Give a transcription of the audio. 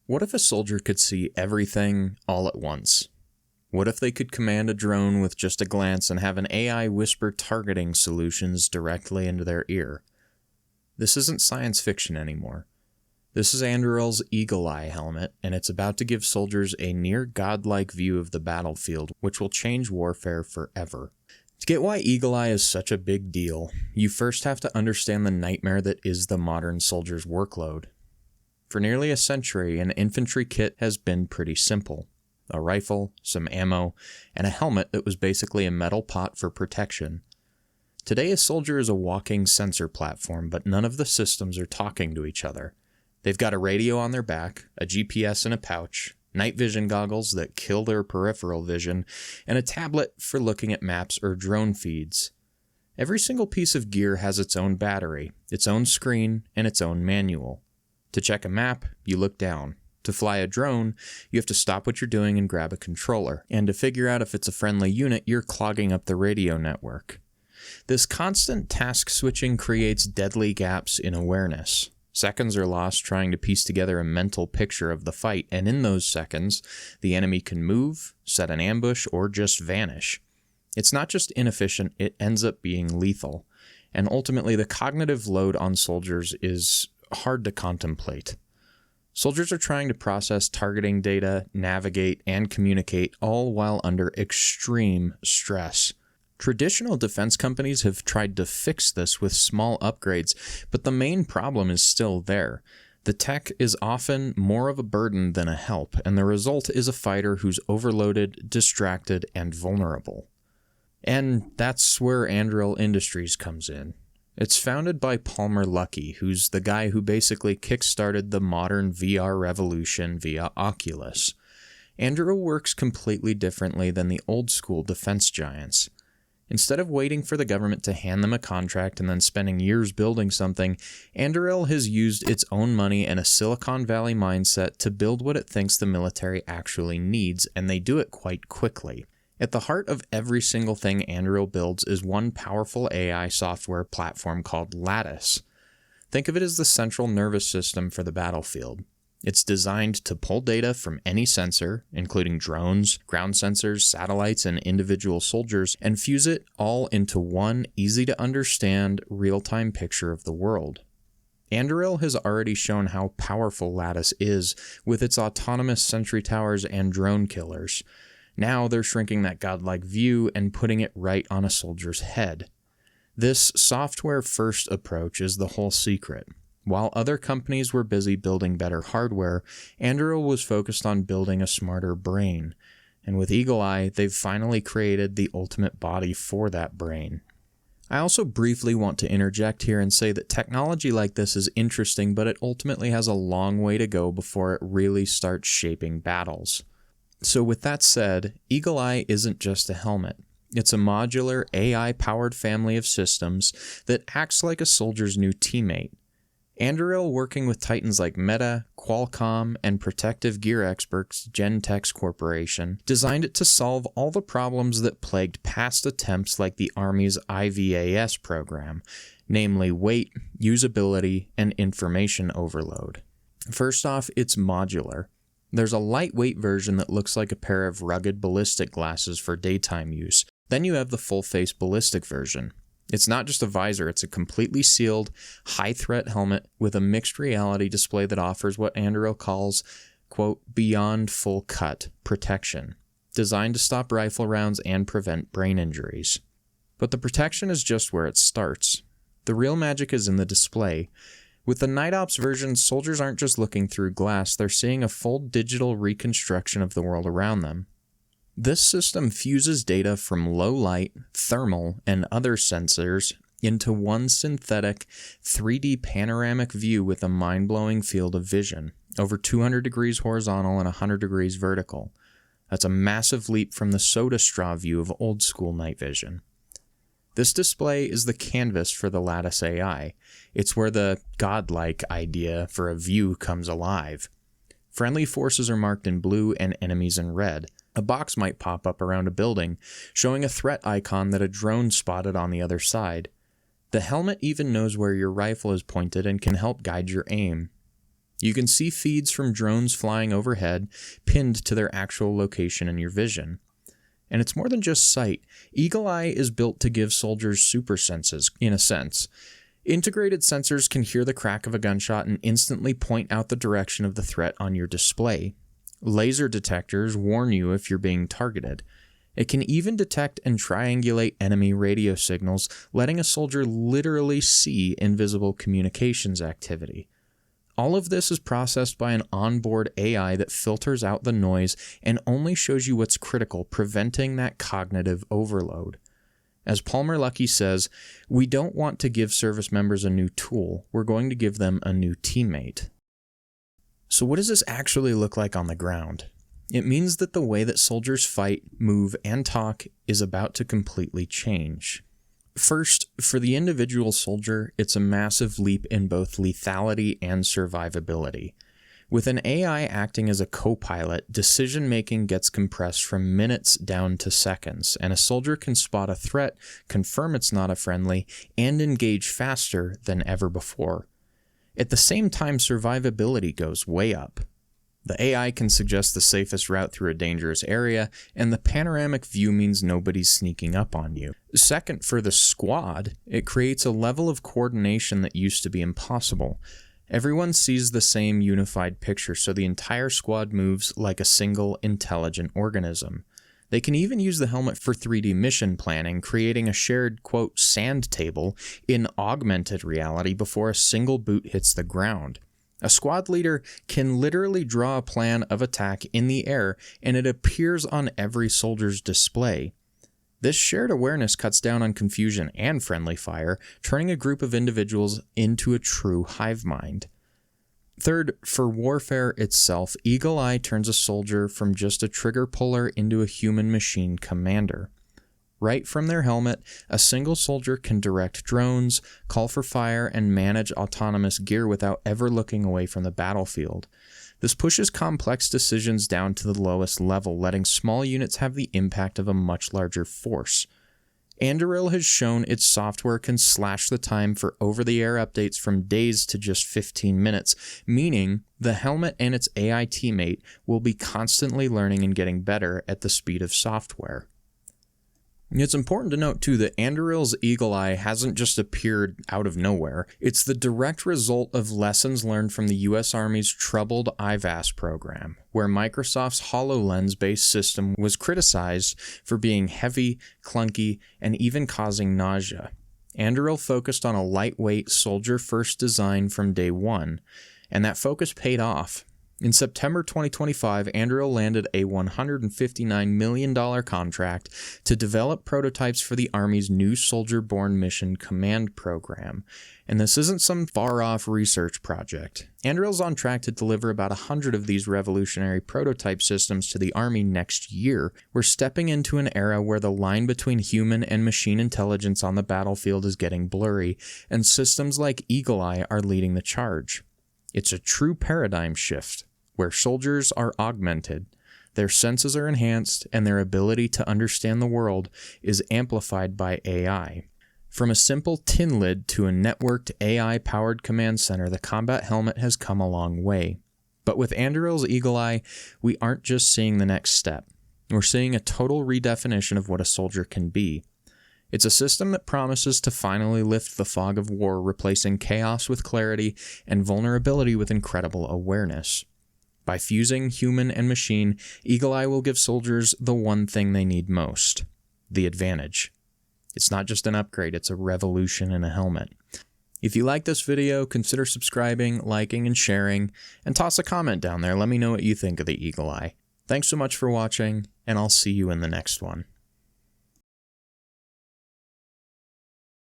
What if a soldier could see everything all at once? What if they could command a drone with just a glance and have an AI whisper targeting solutions directly into their ear? This isn't science fiction anymore. This is Anduril's EagleEye helmet, and it's about to give soldiers a near godlike view of the battlefield, which will change warfare forever. To get why EagleEye is such a big deal, you first have to understand the nightmare that is the modern soldier's workload. For nearly a century, an infantry kit has been pretty simple. A rifle, some ammo, and a helmet that was basically a metal pot for protection. Today, a soldier is a walking sensor platform, but none of the systems are talking to each other. They've got a radio on their back, a GPS in a pouch, night vision goggles that kill their peripheral vision, and a tablet for looking at maps or drone feeds. Every single piece of gear has its own battery, its own screen, and its own manual. To check a map, you look down. To fly a drone, you have to stop what you're doing and grab a controller. And to figure out if it's a friendly unit, you're clogging up the radio network. This constant task switching creates deadly gaps in awareness. Seconds are lost trying to piece together a mental picture of the fight, and in those seconds, the enemy can move, set an ambush, or just vanish. It's not just inefficient, it ends up being lethal. And ultimately, the cognitive load on soldiers is hard to contemplate. Soldiers are trying to process targeting data, navigate, and communicate, all while under extreme stress. Traditional defense companies have tried to fix this with small upgrades, but the main problem is still there. The tech is often more of a burden than a help, and the result is a fighter who's overloaded, distracted, and vulnerable. And that's where Anduril Industries comes in. It's founded by Palmer Luckey, who's the guy who basically kickstarted the modern VR revolution via Oculus. Anduril works completely differently than the old-school defense giants. Instead of waiting for the government to hand them a contract and then spending years building something, Anduril has used its own money and a Silicon Valley mindset to build what it thinks the military actually needs, and they do it quite quickly. At the heart of every single thing Anduril builds is one powerful AI software platform called Lattice. Think of it as the central nervous system for the battlefield. It's designed to pull data from any sensor, including drones, ground sensors, satellites, and individual soldiers, and fuse it all into one easy-to-understand, real-time picture of the world. Anduril has already shown how powerful Lattice is with its autonomous sentry towers and drone killers. Now they're shrinking that godlike view and putting it right on a soldier's head. This software-first approach is the whole secret. While other companies were busy building better hardware, Anduril was focused on building a smarter brain. And with EagleEye, they've finally created the ultimate body for that brain. I also briefly want to interject here and say that technology like this is interesting, but it ultimately has a long way to go before it really starts shaping battles. So with that said, EagleEye isn't just a helmet. It's a modular, AI-powered family of systems that acts like a soldier's new teammate. Anduril, working with titans like Meta, Qualcomm, and protective gear experts Gentex Corporation, designed it to solve all the problems that plagued past attempts like the Army's IVAS program, namely weight, usability, and information overload. First off, it's modular. There's a lightweight version that looks like a pair of rugged ballistic glasses for daytime use. Then you have the full-face ballistic version. It's not just a visor, it's a completely sealed, high-threat helmet with a mixed reality display that offers what Anduril calls, quote, beyond full cut protection, designed to stop rifle rounds and prevent brain injuries. But the protection is just where it starts. The real magic is in the display. With the Night Ops version, soldiers aren't just looking through glass, they're seeing a full digital reconstruction of the world around them. This system fuses data from low light, thermal, and other sensors into one synthetic 3D panoramic view with a mind-blowing field of vision, over 200 degrees horizontal and 100 degrees vertical. That's a massive leap from the soda straw view of old-school night vision. This display is the canvas for the Lattice AI. It's where the godlike idea for a view comes alive. Friendly forces are marked in blue and enemies in red. A box might pop up around a building, showing a threat icon that a drone spotted on the other side. The helmet even knows where your rifle is pointed and can help guide your aim. You can see feeds from drones flying overhead, pinned to their actual location in your vision. And it's more than just sight. EagleEye is built to give soldiers super senses, in a sense. Integrated sensors can hear the crack of a gunshot and instantly point out the direction of the threat on your display. Laser detectors warn you if you're being targeted. It can even detect and triangulate enemy radio signals, letting a soldier literally see invisible communications activity. All of this is processed by an onboard AI that filters out the noise and only shows you what's critical, preventing that cognitive overload. As Palmer Luckey says, we don't want to give service members a new tool, we're going to give them a new teammate. So what does this actually look like on the ground? It means that the way that soldiers fight, move, and talk is about to completely change. First, for the individual soldier, it's a massive leap in both lethality and survivability. With an AI acting as a co-pilot, decision-making gets compressed from minutes down to seconds, and a soldier can spot a threat, confirm it's not a friendly, and engage faster than ever before. At the same time, survivability goes way up. The AI can suggest the safest route through a dangerous area, and the panoramic view means nobody's sneaking up on you. Second, for the squad, it creates a level of coordination that used to be impossible. Everyone sees the same unified picture, so the entire squad moves like a single intelligent organism. They can even use the helmet for 3D mission planning, creating a shared, quote, sand table in augmented reality before a single boot hits the ground. A squad leader can literally draw a plan of attack in the air, and it appears on every soldier's display. This shared awareness cuts down on confusion and friendly fire, turning a group of individuals into a true hive mind. Third, for warfare itself, EagleEye turns a soldier from just a trigger puller into a human-machine commander. Right from their helmet, a single soldier can direct drones, call for fire, and manage autonomous gear without ever looking away from the battlefield. This pushes complex decisions down to the lowest level, letting small units have the impact of a much larger force. Anduril has shown its software can slash the time for over-the-air updates from days to just 15 minutes, meaning the helmet and its AI teammate will be constantly learning and getting better at the speed of software. It's important to note, too, that Anduril's EagleEye hasn't just appeared out of nowhere. It's the direct result of lessons learned from the U.S. Army's troubled IVAS program, where Microsoft's HoloLens-based system was criticized for being heavy, clunky, and even causing nausea. Anduril focused on a lightweight, soldier-first design from day one, and that focus paid off. In September 2025, Anduril landed a $159 million contract to develop prototypes for the Army's new Soldier-Borne Mission Command program. And this isn't some far-off research project. Anduril's on track to deliver about 100 of these revolutionary prototype systems to the Army next year. We're stepping into an era where the line between human and machine intelligence on the battlefield is getting blurry, and systems like EagleEye are leading the charge. It's a true paradigm shift, where soldiers are augmented, their senses are enhanced, and their ability to understand the world is amplified by AI. From a simple tin lid to a networked AI-powered command center, the combat helmet has come a long way. But with Anduril's EagleEye, we aren't just seeing the next step. We're seeing a total redefinition of what a soldier can be. It's a system that promises to finally lift the fog of war, replacing chaos with clarity and vulnerability with incredible awareness. By fusing human and machine, EagleEye will give soldiers the one thing they need most: the advantage. It's not just an upgrade, it's a revolution in a helmet. If you like this video, consider subscribing, liking, and sharing, and toss a comment down there. Let me know what you think of the EagleEye. Thanks so much for watching, and I'll see you in the next one.